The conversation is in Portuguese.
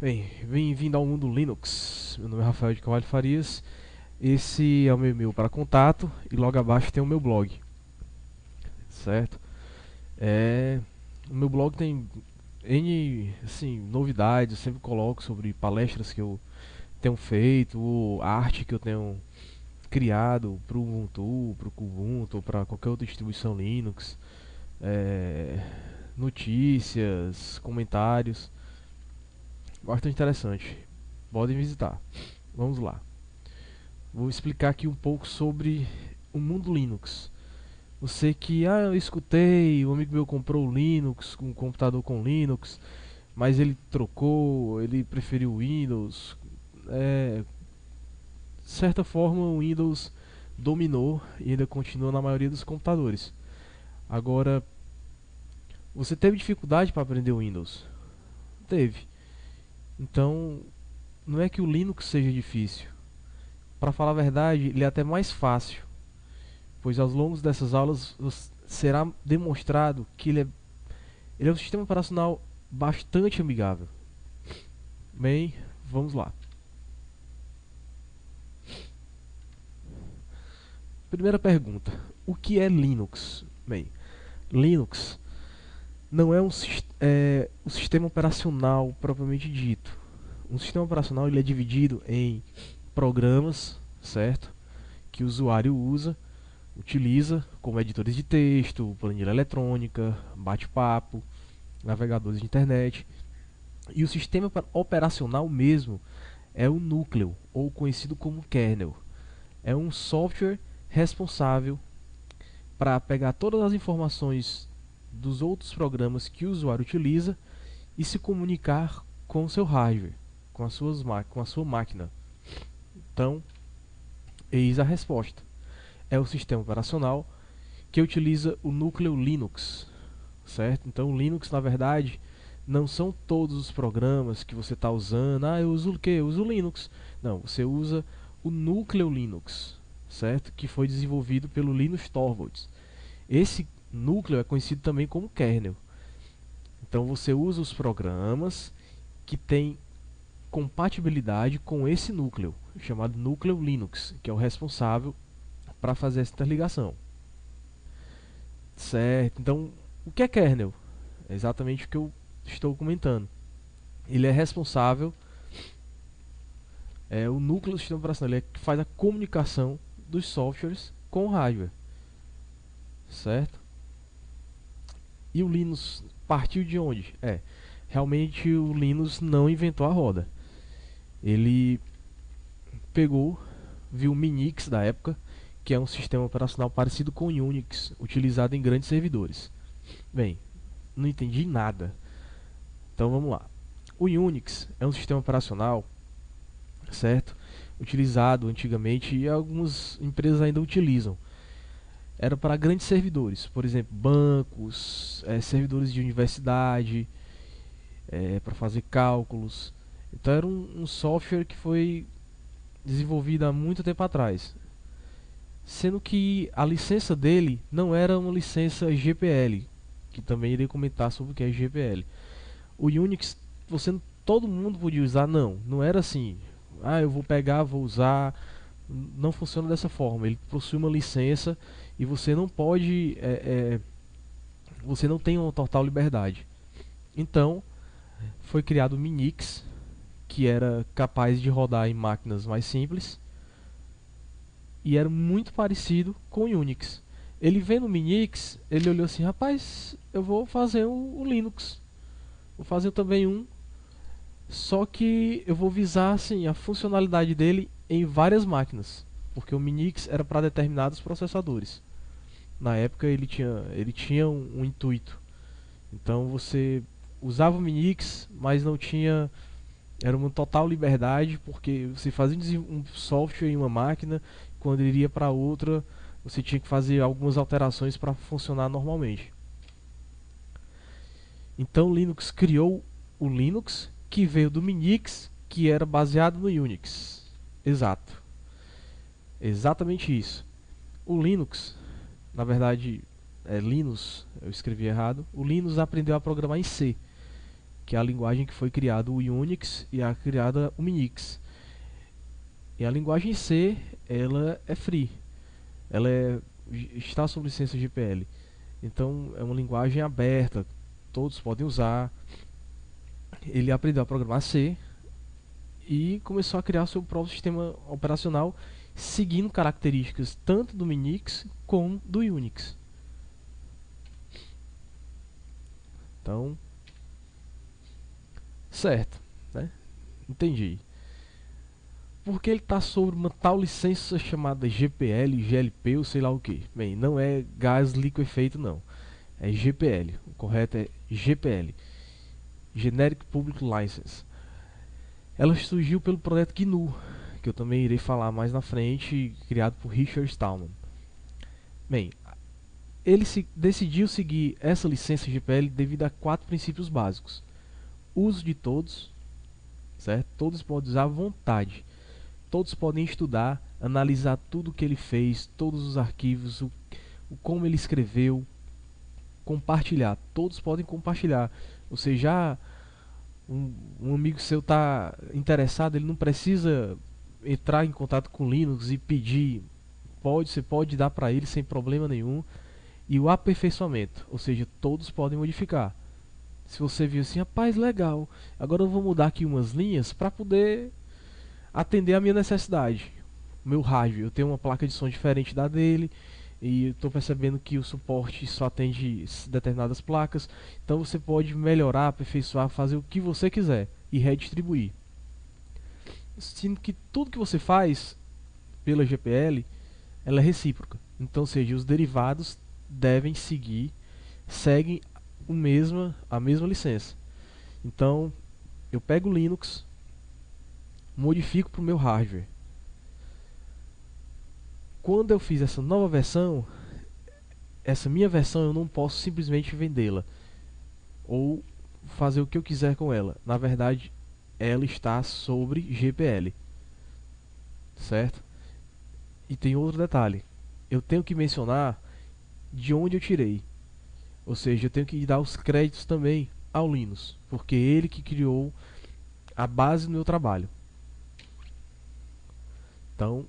Bem, bem-vindo ao mundo Linux. Meu nome é Rafael de Carvalho Farias. Esse é o meu e-mail para contato e logo abaixo tem o meu blog, certo? É, o meu blog tem N, assim, novidades, eu sempre coloco sobre palestras que eu tenho feito, ou arte que eu tenho criado para o Ubuntu, para o Kubuntu ou para qualquer outra distribuição Linux, é, notícias, comentários, bastante interessante. Podem visitar. Vamos lá. Vou explicar aqui um pouco sobre o mundo Linux. Você que, eu escutei, um amigo meu comprou o Linux, um computador com Linux, mas ele trocou, ele preferiu o Windows. De certa forma, o Windows dominou e ainda continua na maioria dos computadores. Agora, você teve dificuldade para aprender o Windows? Teve. Então, não é que o Linux seja difícil. Para falar a verdade, ele é até mais fácil, pois ao longo dessas aulas será demonstrado que ele é um sistema operacional bastante amigável. Bem, vamos lá. Primeira pergunta: o que é Linux? Bem, Linux não é um sistema operacional propriamente dito. Um sistema operacional ele é dividido em programas, certo? Que o usuário utiliza como editores de texto, planilha eletrônica, bate-papo, navegadores de internet. E o sistema operacional mesmo é o núcleo, ou conhecido como kernel. É um software responsável para pegar todas as informações dos outros programas que o usuário utiliza e se comunicar com o seu hardware, com a sua máquina. Então, eis a resposta. É o sistema operacional que utiliza o núcleo Linux, certo? Então, o Linux, na verdade, não são todos os programas que você está usando. Eu uso o quê? Eu uso o Linux. Não, você usa o núcleo Linux, certo? Que foi desenvolvido pelo Linus Torvalds. Esse núcleo é conhecido também como kernel. Então, você usa os programas que têm compatibilidade com esse núcleo, chamado núcleo Linux, que é o responsável para fazer essa interligação. Certo? Então, o que é kernel? É exatamente o que eu estou comentando. Ele é responsável, o núcleo do sistema operacional, ele é que faz a comunicação dos softwares com o hardware, certo? E o Linux partiu de onde? Realmente o Linux não inventou a roda. Ele pegou, viu o Minix da época, que é um sistema operacional parecido com o Unix, utilizado em grandes servidores. Bem, não entendi nada. Então vamos lá. O Unix é um sistema operacional, certo? Utilizado antigamente e algumas empresas ainda utilizam. Era para grandes servidores, por exemplo, bancos, servidores de universidade, para fazer cálculos. Então era um software que foi desenvolvido há muito tempo atrás, sendo que a licença dele não era uma licença GPL, que também irei comentar sobre o que é GPL. O Unix, todo mundo podia usar, não era assim. Eu vou pegar, vou usar. Não funciona dessa forma. Ele possui uma licença e você não pode, você não tem uma total liberdade. Então, foi criado o Minix, que era capaz de rodar em máquinas mais simples e era muito parecido com o Unix. Ele vendo o Minix, ele olhou assim: rapaz, eu vou fazer o Linux. Vou fazer também um, só que eu vou visar assim, a funcionalidade dele em várias máquinas, porque o Minix era para determinados processadores. Na época ele tinha um intuito. Então você usava o Minix, mas não tinha, era uma total liberdade, porque você fazia um software em uma máquina, quando ele iria para outra, você tinha que fazer algumas alterações para funcionar normalmente. Então Linux criou o Linux, que veio do Minix, que era baseado no Unix. Exato. Exatamente isso. O Linux, na verdade, Linux, eu escrevi errado. O Linux aprendeu a programar em C, que é a linguagem que foi criada o Unix e a criada o Minix. E a linguagem C, ela é free, está sob licença GPL. Então é uma linguagem aberta, todos podem usar. Ele aprendeu a programar C e começou a criar seu próprio sistema operacional, seguindo características tanto do Minix como do Unix. Então, certo, né? Entendi. Porque ele está sobre uma tal licença chamada GPL, GLP ou sei lá o que. Bem, não é gás liquefeito não, é GPL, o correto é GPL, Generic Public License. Ela surgiu pelo projeto GNU, que eu também irei falar mais na frente, criado por Richard Stallman. Bem, ele decidiu seguir essa licença GPL devido a 4 princípios básicos: uso de todos, certo? Todos podem usar à vontade, todos podem estudar, analisar tudo o que ele fez, todos os arquivos, como ele escreveu, compartilhar, todos podem compartilhar. Ou seja, um amigo seu está interessado, ele não precisa entrar em contato com Linux e pedir, você pode dar para ele sem problema nenhum. E o aperfeiçoamento, ou seja, todos podem modificar. Se você viu assim, rapaz, legal, agora eu vou mudar aqui umas linhas para poder atender a minha necessidade. Meu hardware, eu tenho uma placa de som diferente da dele e estou percebendo que o suporte só atende determinadas placas. Então você pode melhorar, aperfeiçoar, fazer o que você quiser e redistribuir. Sendo que tudo que você faz pela GPL, ela é recíproca. Então, seja, os derivados seguem a mesma licença. Então, eu pego o Linux, modifico para o meu hardware. Quando eu fiz essa nova versão, essa minha versão eu não posso simplesmente vendê-la ou fazer o que eu quiser com ela. Na verdade, ela está sobre GPL, certo? E tem outro detalhe, eu tenho que mencionar de onde eu tirei. Ou seja, eu tenho que dar os créditos também ao Linus, porque é ele que criou a base do meu trabalho. Então,